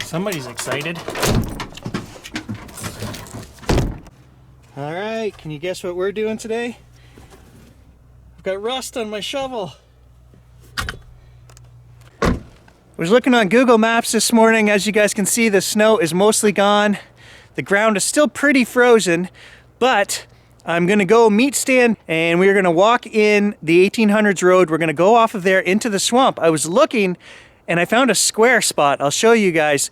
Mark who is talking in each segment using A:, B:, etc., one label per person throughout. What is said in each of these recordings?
A: Somebody's excited. All right, can you guess what we're doing today? I've got rust on my shovel. I was looking on Google Maps this morning. As you guys can see, the snow is mostly gone. The ground is still pretty frozen, but I'm gonna go meet Stan and we're gonna walk in the 1800s road. We're gonna go off of there into the swamp. I was looking and I found a square spot. I'll show you guys.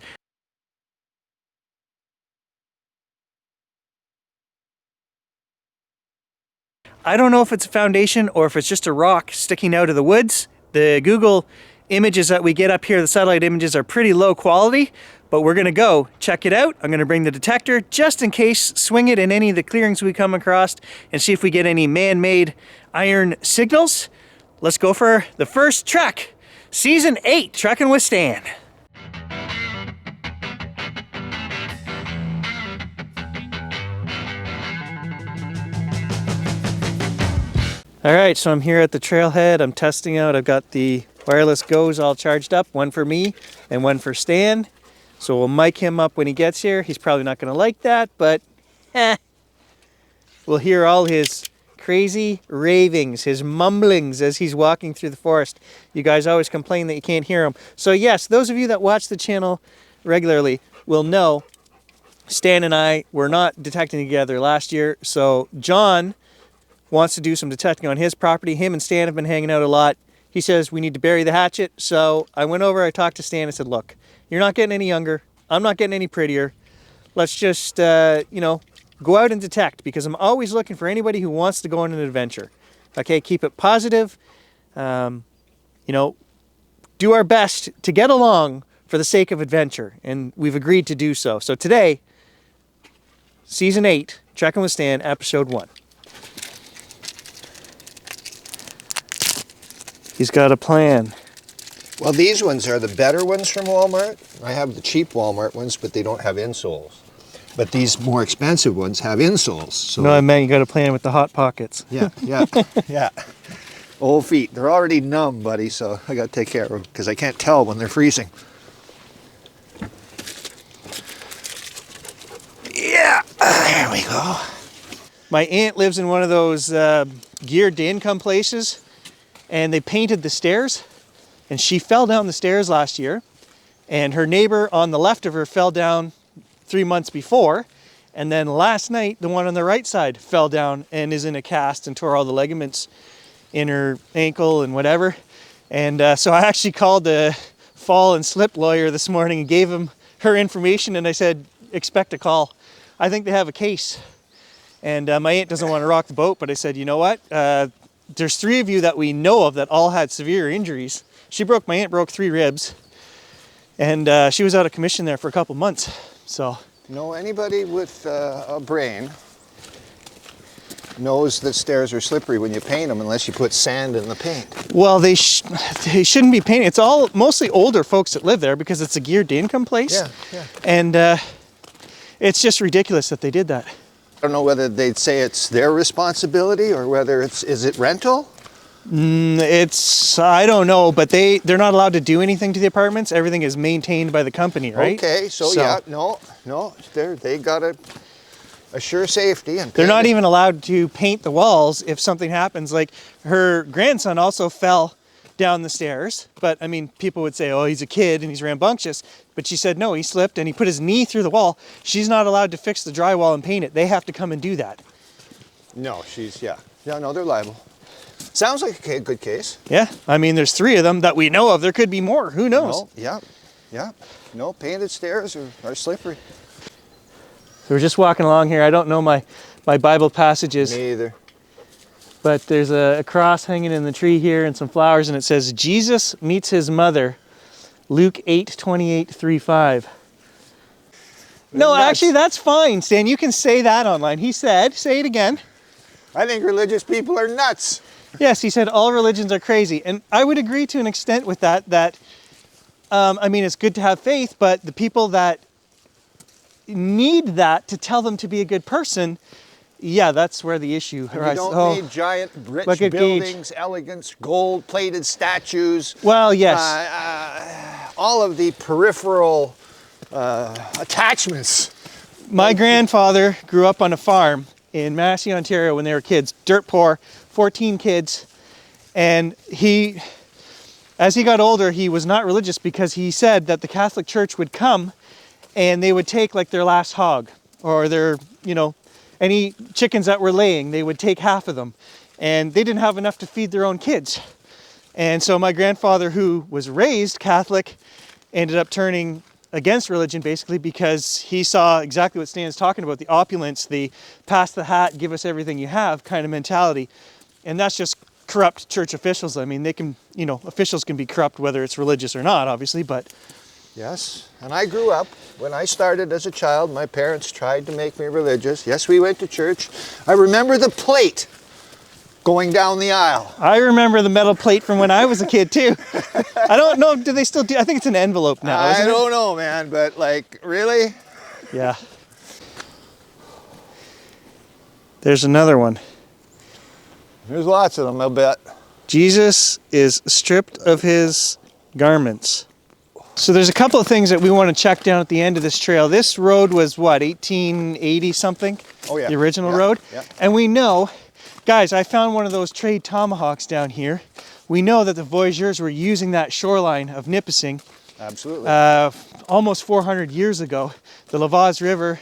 A: I don't know if it's a foundation or if it's just a rock sticking out of the woods. The Google images that we get up here, the satellite images, are pretty low quality, but we're gonna go check it out. I'm gonna bring the detector just in case, swing it in any of the clearings we come across and see if we get any man-made iron signals. Let's go for the first trek. Season 8, Trekking with Stan. All right, so I'm here at the trailhead. I'm testing out. I've got the wireless Goes all charged up, one for me and one for Stan. So we'll mic him up when he gets here. He's probably not gonna like that, but we'll hear all his crazy ravings, his mumblings as he's walking through the forest. You guys always complain that you can't hear him. So yes, those of you that watch the channel regularly will know Stan and I were not detecting together last year. So John wants to do some detecting on his property. Him and Stan have been hanging out a lot. He says we need to bury the hatchet. So I went over, I talked to Stan and said, look, you're not getting any younger. I'm not getting any prettier. Let's just, go out and detect, because I'm always looking for anybody who wants to go on an adventure. Okay, keep it positive. Do our best to get along for the sake of adventure. And we've agreed to do so. So today, Season 8, Trekking with Stan, Episode 1. He's got a plan.
B: Well, these ones are the better ones from Walmart. I have the cheap Walmart ones, but they don't have insoles. But these more expensive ones have insoles. So
A: No, I meant you got a plan with the hot pockets.
B: yeah. Yeah. Old feet. They're already numb, buddy, so I got to take care of them because I can't tell when they're freezing. Yeah, there we go.
A: My aunt lives in one of those geared to income places, and they painted the stairs, and she fell down the stairs last year, and her neighbor on the left of her fell down 3 months before, and then last night the one on the right side fell down and is in a cast and tore all the ligaments in her ankle and whatever. And so I actually called the fall and slip lawyer this morning and gave him her information, and I said, expect a call. I think they have a case. And my aunt doesn't want to rock the boat, but I said, you know what? There's 3 of you that we know of that all had severe injuries. My aunt broke 3 ribs, and she was out of commission there for a couple months. So,
B: Anybody with a brain knows that stairs are slippery when you paint them unless you put sand in the paint.
A: Well, they shouldn't be painted. It's all mostly older folks that live there because it's a geared to income place.
B: Yeah.
A: And it's just ridiculous that they did that.
B: I don't know whether they'd say it's their responsibility or whether is it rental?
A: I don't know, but they're not allowed to do anything to the apartments. Everything is maintained by the company, right?
B: Okay, so yeah, no, they got to assure safety. And
A: they're not even allowed to paint the walls if something happens. Like her grandson also fell down the stairs, but I mean, people would say, oh, he's a kid and he's rambunctious. But she said, no, he slipped and he put his knee through the wall. She's not allowed to fix the drywall and paint it. They have to come and do that.
B: No, they're liable. Sounds like a good case.
A: Yeah, I mean, there's 3 of them that we know of. There could be more. Who knows?
B: No, yeah. No, painted stairs are slippery.
A: So we're just walking along here. I don't know my Bible passages.
B: Me either.
A: But there's a cross hanging in the tree here and some flowers, and it says, Jesus meets his mother, Luke 8:28-35. No, actually, that's fine, Stan. You can say that online. He said, say it again.
B: I think religious people are nuts.
A: Yes, he said all religions are crazy. And I would agree to an extent with that, it's good to have faith, but the people that need that to tell them to be a good person, yeah, that's where the issue arises.
B: You don't need giant, rich buildings, elegant, gold-plated statues.
A: Well, yes.
B: All of the peripheral attachments.
A: My grandfather grew up on a farm in Massey, Ontario when they were kids, dirt poor, 14 kids. And as he got older, he was not religious because he said that the Catholic Church would come and they would take like their last hog or their, any chickens that were laying, they would take half of them. And they didn't have enough to feed their own kids. And so my grandfather, who was raised Catholic, ended up turning against religion basically because he saw exactly what Stan's talking about, the opulence, the pass the hat, give us everything you have kind of mentality. And that's just corrupt church officials. I mean, they can, officials can be corrupt whether it's religious or not, obviously, but...
B: Yes, and I grew up, when I started as a child, my parents tried to make me religious. Yes, we went to church. I remember the plate going down the aisle.
A: I remember the metal plate from when I was a kid too. I don't know, do they still do? I think it's an envelope now,
B: I
A: isn't it?
B: don't know, man, but like, really?
A: Yeah. There's another one.
B: There's lots of them, I'll bet.
A: Jesus is stripped of his garments. So there's a couple of things that we want to check down at the end of this trail. This road was what, 1880 something?
B: Oh yeah.
A: The original road?
B: Yeah.
A: And we know, guys, I found one of those trade tomahawks down here. We know that the voyageurs were using that shoreline of Nipissing.
B: Absolutely.
A: Almost 400 years ago. The Lavaz River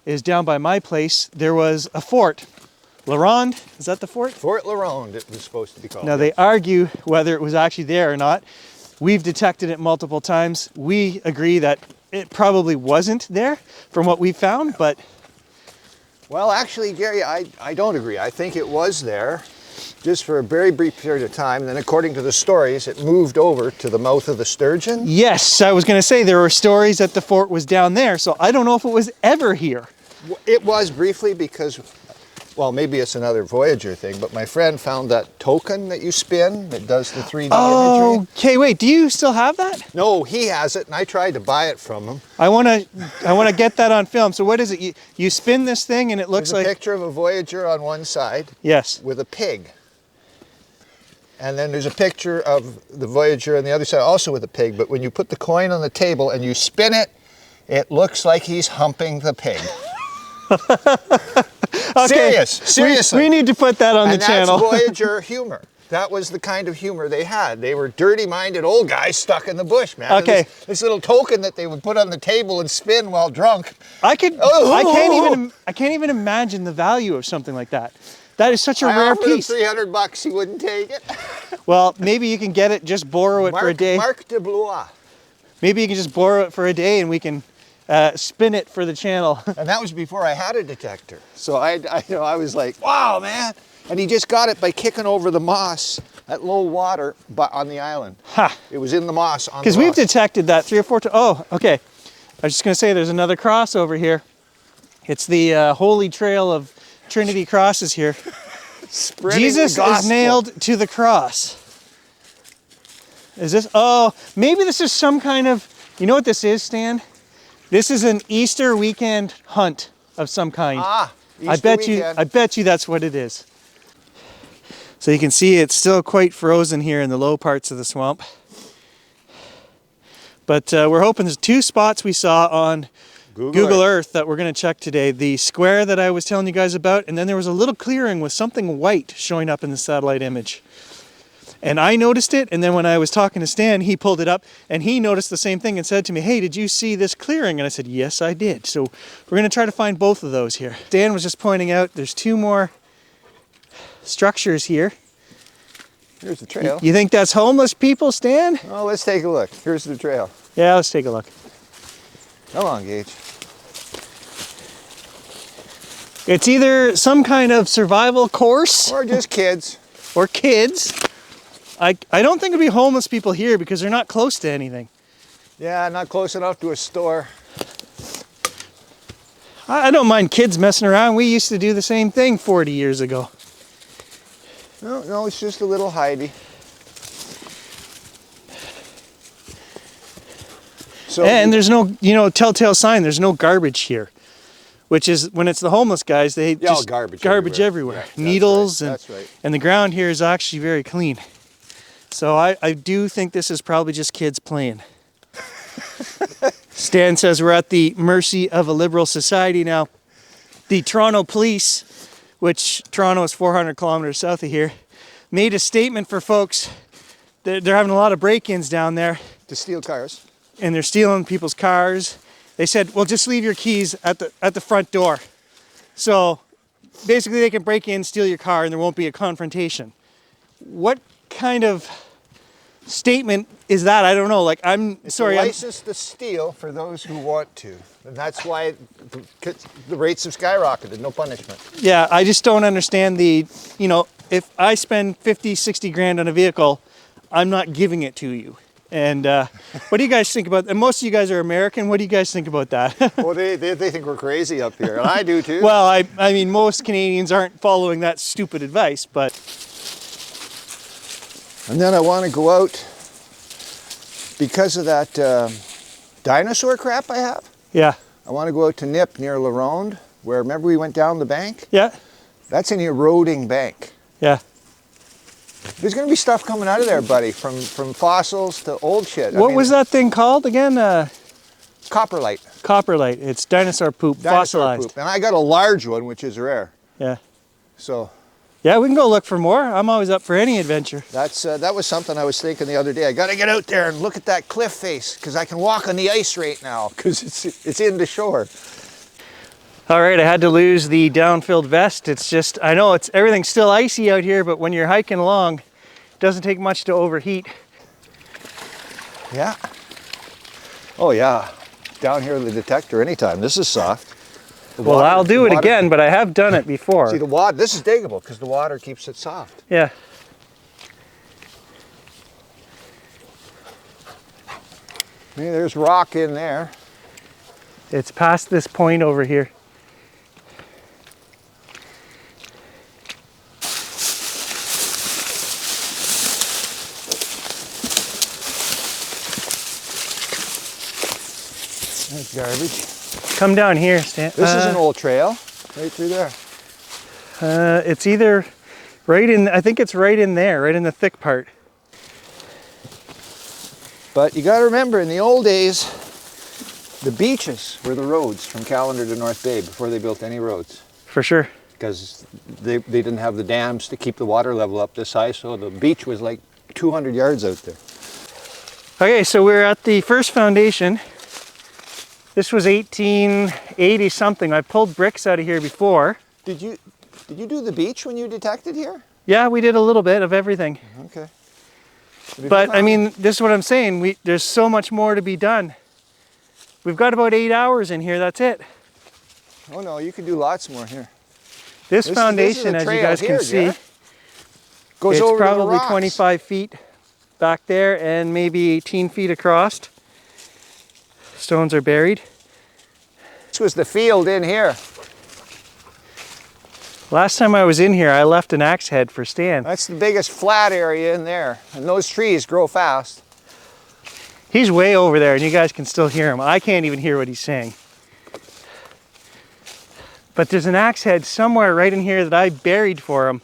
A: is down by my place. There was a fort. La Ronde, is that the fort?
B: Fort La Ronde, it was supposed to be called.
A: Now they argue whether it was actually there or not. We've detected it multiple times. We agree that it probably wasn't there from what we found, but...
B: Well, actually, Gary, I don't agree. I think it was there just for a very brief period of time. And then according to the stories, it moved over to the mouth of the Sturgeon.
A: Yes, I was going to say there were stories that the fort was down there, so I don't know if it was ever here.
B: It was briefly because, well, maybe it's another Voyager thing, but my friend found that token that you spin that does the 3D imagery.
A: Okay, wait, do you still have that?
B: No, he has it, and I tried to buy it from him.
A: I want to get that on film. So what is it? You spin this thing and it looks
B: There's
A: like...
B: a picture of a Voyager on one side.
A: Yes.
B: With a pig. And then there's a picture of the Voyager on the other side also with a pig, but when you put the coin on the table and you spin it, it looks like he's humping the pig.
A: Okay.
B: Seriously.
A: We need to put that on the channel.
B: And that's Voyager humor. That was the kind of humor they had. They were dirty-minded old guys stuck in the bush, man.
A: Okay.
B: This little token that they would put on the table and spin while drunk.
A: I can't even imagine the value of something like that. That is such a rare piece.
B: $300, he wouldn't take it.
A: Well, maybe you can get it, just borrow it for a day.
B: Marc de Blois.
A: Maybe you can just borrow it for a day and we can spin it for the channel.
B: And that was before I had a detector. So I was like, wow, man. And he just got it by kicking over the moss at low water on the island.
A: Ha!
B: It was in the moss on the
A: Because we've
B: rock.
A: detected that 3 or 4 times. Oh, okay. I was just going to say there's another cross over here. It's the holy trail of Trinity crosses here. Jesus is nailed to the cross. Is this? Oh, maybe this is some kind of, you know what this is, Stan? This is an Easter weekend hunt of some kind.
B: Ah,
A: I bet you that's what it is. So you can see it's still quite frozen here in the low parts of the swamp. But we're hoping there's 2 spots we saw on Google Earth that we're going to check today. The square that I was telling you guys about, and then there was a little clearing with something white showing up in the satellite image. And I noticed it, and then when I was talking to Stan, he pulled it up, and he noticed the same thing and said to me, hey, did you see this clearing? And I said, yes, I did. So we're going to try to find both of those here. Stan was just pointing out there's 2 more structures here.
B: Here's the trail.
A: You think that's homeless people, Stan?
B: Oh, let's take a look. Here's the trail.
A: Yeah, let's take a look.
B: Come on, Gage.
A: It's either some kind of survival course
B: Or just kids.
A: or kids. I don't think it'd be homeless people here because they're not close to anything.
B: Yeah, not close enough to a store.
A: I don't mind kids messing around. We used to do the same thing 40 years ago.
B: No, it's just a little hidey. So,
A: And there's no, telltale sign. There's no garbage here. Which is, when it's the homeless guys, they just
B: garbage
A: everywhere.
B: Yeah, that's
A: Needles,
B: right, that's right.
A: And the ground here is actually very clean. So I do think this is probably just kids playing. Stan says we're at the mercy of a liberal society now. The Toronto police, which Toronto is 400 kilometers south of here, made a statement for folks that they're having a lot of break-ins down there.
B: To steal cars.
A: And they're stealing people's cars. They said, well, just leave your keys at the front door. So basically they can break in, steal your car, and there won't be a confrontation. What kind of statement is that? I don't know. Like,
B: It's a license to steal for those who want to. And that's why the rates have skyrocketed, no punishment.
A: Yeah, I just don't understand if I spend 50, 60 grand on a vehicle, I'm not giving it to you. And what do you guys think about, and most of you guys are American, what do you guys think about that?
B: Well, they think we're crazy up here, and I do too.
A: Well, I mean, most Canadians aren't following that stupid advice, but...
B: And then I want to go out, because of that dinosaur crap I have,
A: Yeah.
B: I want to go out to Nip near La Ronde, where, remember we went down the bank?
A: Yeah.
B: That's an eroding bank.
A: Yeah.
B: There's going to be stuff coming out of there, buddy, from fossils to old shit.
A: What was that thing called again?
B: Coprolite.
A: Coprolite. It's dinosaur poop, fossilized.
B: Poop. And I got a large one, which is rare.
A: Yeah.
B: So...
A: Yeah, we can go look for more. I'm always up for any adventure.
B: that was something I was thinking the other day. I got to get out there and look at that cliff face, because I can walk on the ice right now, because it's in the shore.
A: All right, I had to lose the down-filled vest. It's just, I know everything's still icy out here, but when you're hiking along, it doesn't take much to overheat.
B: Yeah. Oh yeah. Down here with the detector anytime. This is soft.
A: Well, I'll do it again, but I have done it before.
B: See, the water, this is diggable because the water keeps it soft.
A: Yeah.
B: Maybe there's rock in there.
A: It's past this point over here.
B: There's garbage.
A: Come down here, Stan.
B: This is an old trail, right through there.
A: It's either right in, I think it's right in there, right in the thick part.
B: But you got to remember, in the old days, the beaches were the roads from Callander to North Bay before they built any roads.
A: For sure.
B: Because they didn't have the dams to keep the water level up this high, so the beach was like 200 yards out there.
A: Okay, so we're at the first foundation. This was 1880 something. I pulled bricks out of here before.
B: Did you do the beach when you detected here?
A: Yeah, we did a little bit of everything.
B: Okay.
A: But I mean, this is what I'm saying. There's so much more to be done. We've got about 8 hours in here, that's it.
B: Oh no, you can do lots more here.
A: This foundation, as you guys can see,
B: goes
A: it's
B: over
A: probably
B: to the rocks.
A: 25 feet back there and maybe 18 feet across. Stones are buried.
B: This was the field in here.
A: Last time I was in here, I left an axe head for Stan.
B: That's the biggest flat area in there. And those trees grow fast.
A: He's way over there and you guys can still hear him. I can't even hear what he's saying. But there's an axe head somewhere right in here that I buried for him.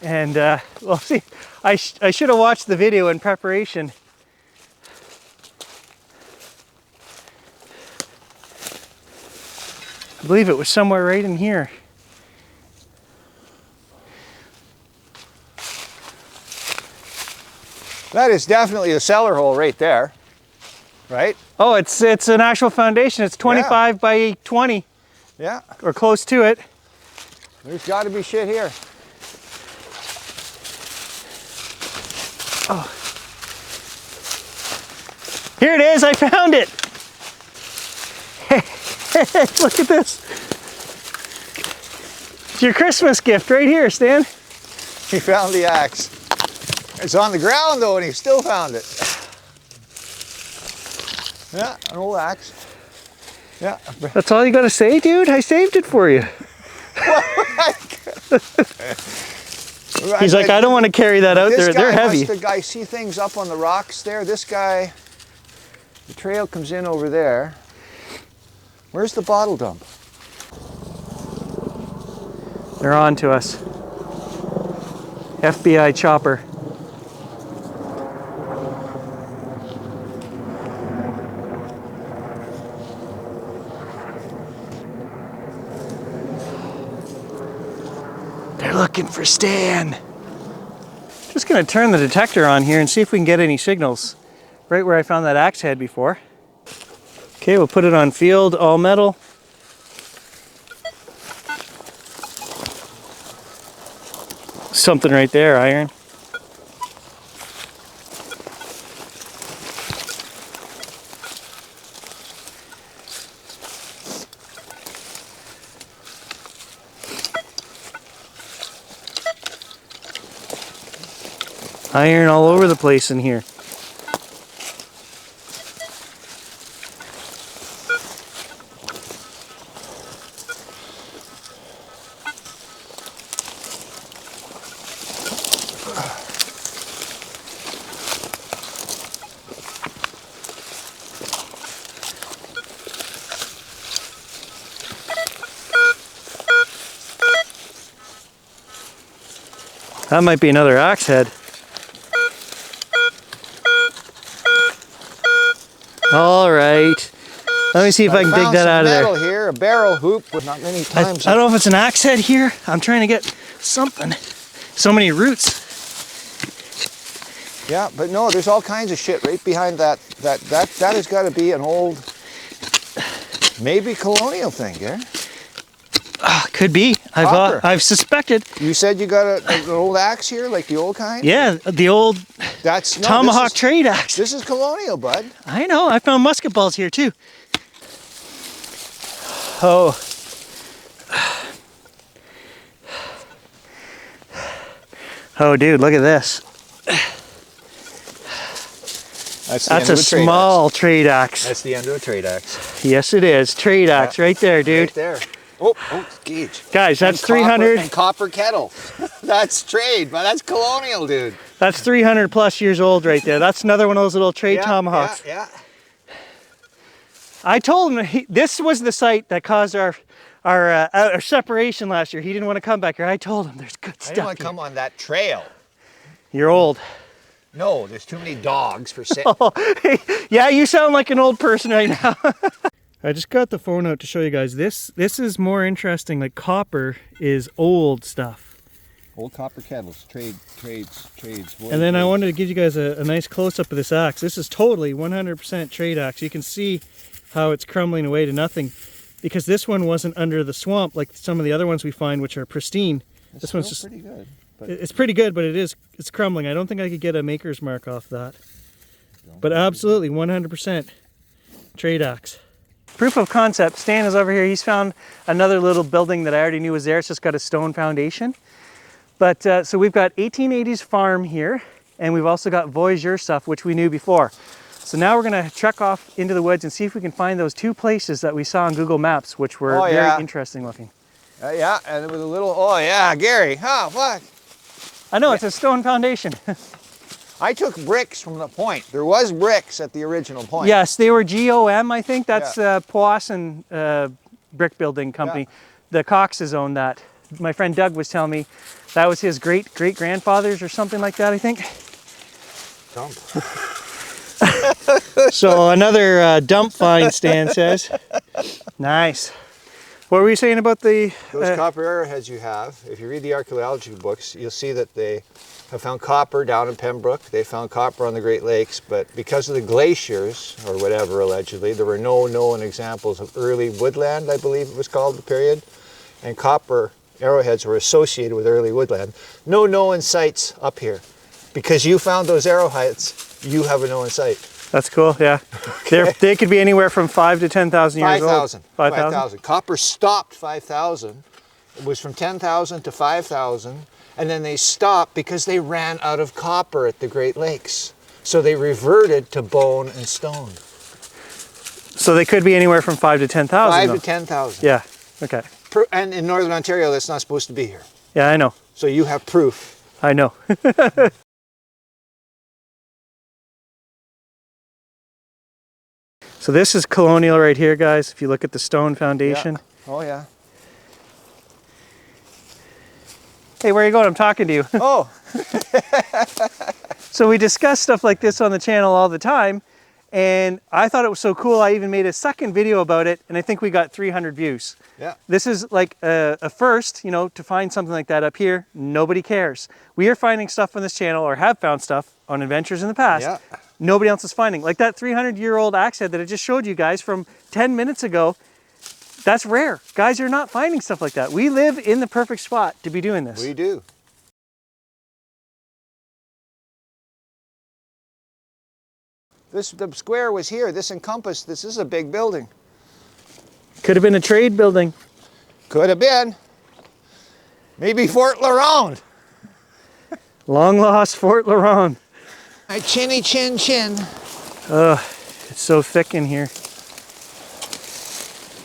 A: And, well, see, I should have watched the video in preparation. I believe it was somewhere right in here.
B: That is definitely a cellar hole right there, right?
A: Oh, it's an actual foundation. It's 25 by 20.
B: Yeah.
A: Or close to it.
B: There's got to be shit here.
A: Oh. Here it is, I found it. Hey, look at this. It's your Christmas gift right here, Stan.
B: He found the axe. It's on the ground though, and he still found it. Yeah, an old axe. Yeah.
A: That's all you gotta say, dude? I saved it for you. He's like, I don't want to carry that out there. They're heavy.
B: I see things up on the rocks there. This guy, the trail comes in over there. Where's the bottle dump?
A: They're on to us. FBI chopper. They're looking for Stan. Just gonna turn the detector on here and see if we can get any signals. Right where I found that axe head before. Okay, we'll put it on field, all metal. Something right there, iron. Iron all over the place in here. That might be another axe head. All right. Let me see if I can dig that out of there.
B: Metal here, a barrel hoop, but not many times.
A: I don't know if it's an axe head here. I'm trying to get something. So many roots.
B: Yeah, but no, there's all kinds of shit right behind that. That has got to be an old, maybe colonial thing, yeah?
A: Could be. I've suspected.
B: You said you got an old axe here, like the old kind?
A: Yeah, the old tomahawk trade axe.
B: This is colonial, bud.
A: I know. I found musket balls here too. Oh. Oh, dude, look at this. That's a small trade axe.
B: That's the end of a trade axe.
A: Yes, it is. Trade axe right there, dude.
B: Right there. Oh, Gage.
A: Guys, that's 300.
B: And copper kettle. That's trade, but that's colonial, dude.
A: That's 300 plus years old right there. That's another one of those little trade tomahawks.
B: Yeah.
A: I told him this was the site that caused our separation last year. He didn't want to come back here. I told him there's good stuff.
B: I didn't want to come on that trail.
A: You're old.
B: No, there's too many dogs for sitting.
A: Oh, yeah, you sound like an old person right now. I just got the phone out to show you guys. This is more interesting. Like copper is old stuff.
B: Old copper kettles, trades.
A: And then I wanted to give you guys a nice close-up of this axe. This is totally 100% trade axe. You can see how it's crumbling away to nothing because this one wasn't under the swamp like some of the other ones we find, which are pristine. This one's just
B: pretty good.
A: It's pretty good, but it's crumbling. I don't think I could get a maker's mark off that. But absolutely 100% trade axe. Proof of concept. Stan is over here. He's found another little building that I already knew was there. It's just got a stone foundation. But so we've got 1880s farm here, and we've also got Voyageur stuff, which we knew before. So now we're gonna trek off into the woods and see if we can find those two places that we saw on Google Maps, which were very interesting looking.
B: Yeah, and it was a little, Gary, what?
A: I know, it's a stone foundation.
B: I took bricks from the point. There was bricks at the original point.
A: Yes, they were GOM, I think. That's Powassan brick building company.
B: Yeah.
A: The Coxes owned that. My friend Doug was telling me that was his great-great-grandfather's or something like that, I think.
B: Dump.
A: So another dump find, Stan says. Nice. What were you saying about the...
B: Those copper arrowheads you have, if you read the archaeology books, you'll see that they have found copper down in Pembroke. They found copper on the Great Lakes, but because of the glaciers, or whatever, allegedly, there were no known examples of early woodland, I believe it was called, the period. And copper arrowheads were associated with early woodland. No known sites up here. Because you found those arrowheads, you have a known site.
A: That's cool, yeah. Okay. They could be anywhere from 5,000 to 10,000 years old.
B: 5,000. 5,000. Copper stopped 5,000. It was from 10,000 to 5,000. And then they stopped because they ran out of copper at the Great Lakes. So they reverted to bone and stone.
A: So they could be anywhere from 5,000 to 10,000.
B: 5,000 to 10,000.
A: Yeah, okay.
B: And in Northern Ontario, that's not supposed to be here.
A: Yeah, I know.
B: So you have proof.
A: I know. So this is colonial right here, guys. If you look at the stone foundation.
B: Yeah. Oh, yeah.
A: Hey, where are you going? I'm talking to you.
B: Oh.
A: So we discuss stuff like this on the channel all the time. And I thought it was so cool, I even made a second video about it, and I think we got 300 views.
B: Yeah.
A: This is like a first, you know, to find something like that up here. Nobody cares. We are finding stuff on this channel, or have found stuff on adventures in the past.
B: Yeah.
A: Nobody else is finding. Like that 300-year-old axe head that I just showed you guys from 10 minutes ago. That's rare. Guys are not finding stuff like that. We live in the perfect spot to be doing this.
B: We do. The square was here. This encompassed, this is a big building.
A: Could have been a trade building.
B: Could have been. Maybe Fort LaRonde.
A: Long lost Fort LaRonde.
B: My chinny chin chin.
A: Ugh, it's so thick in here.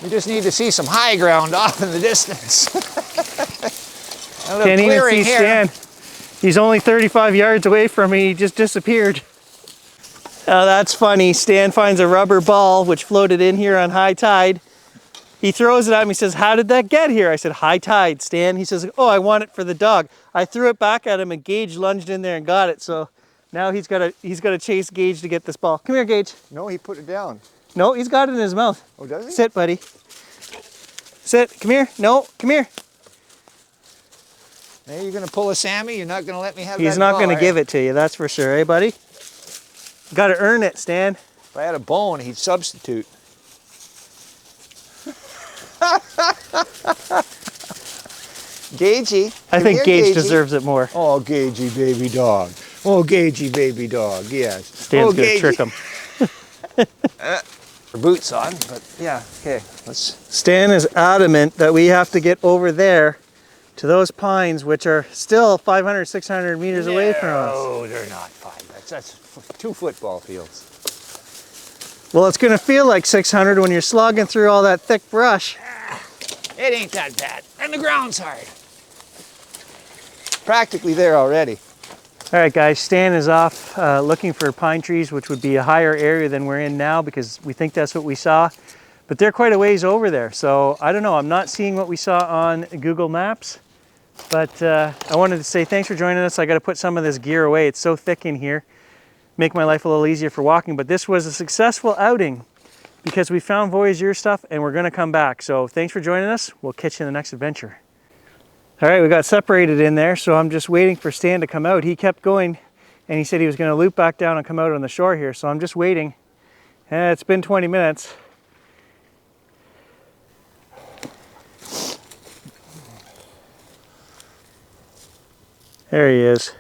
B: We just need to see some high ground off in the distance. A little
A: Can't even
B: clearing
A: see
B: here.
A: Stan. He's only 35 yards away from me. He just disappeared. Oh, that's funny. Stan finds a rubber ball which floated in here on high tide. He throws it at me, says, "How did that get here?" I said, "High tide, Stan." He says, "Oh, I want it for the dog." I threw it back at him and Gage lunged in there and got it. So now he's got to chase Gage to get this ball. Come here, Gage.
B: No, he put it down.
A: No, he's got it in his mouth.
B: Oh, does he?
A: Sit, buddy. Sit. Come here. No, come here.
B: Hey, you're going to pull a Sammy? You're not going to let me have that
A: He's not
B: ball,
A: going to
B: are
A: give
B: you?
A: it to you, that's for sure, eh, buddy? Got to earn it, Stan.
B: If I had a bone, he'd substitute. Gagey.
A: I
B: Come
A: think
B: here,
A: Gage
B: Gagey.
A: deserves it more.
B: Oh, Gagey, baby dog. Oh, Gagey, baby dog. Yes.
A: Stan's
B: oh,
A: going to
B: Gagey.
A: trick him.
B: Boots on, but yeah. Okay, let's.
A: Stan is adamant that we have to get over there to those pines, which are still 500, 600 meters away from us.
B: No, they're not 5. That's 2 football fields.
A: Well, it's going to feel like 600 when you're slogging through all that thick brush.
B: It ain't that bad. And the ground's hard. Practically there already.
A: All right, guys, Stan is off looking for pine trees, which would be a higher area than we're in now because we think that's what we saw. But they're quite a ways over there. So I don't know. I'm not seeing what we saw on Google Maps. But I wanted to say thanks for joining us. I got to put some of this gear away. It's so thick in here. Make my life a little easier for walking. But this was a successful outing because we found Voyageur stuff and we're going to come back. So thanks for joining us. We'll catch you in the next adventure. All right, we got separated in there, so I'm just waiting for Stan to come out. He kept going, and he said he was going to loop back down and come out on the shore here, so I'm just waiting. It's been 20 minutes. There he is.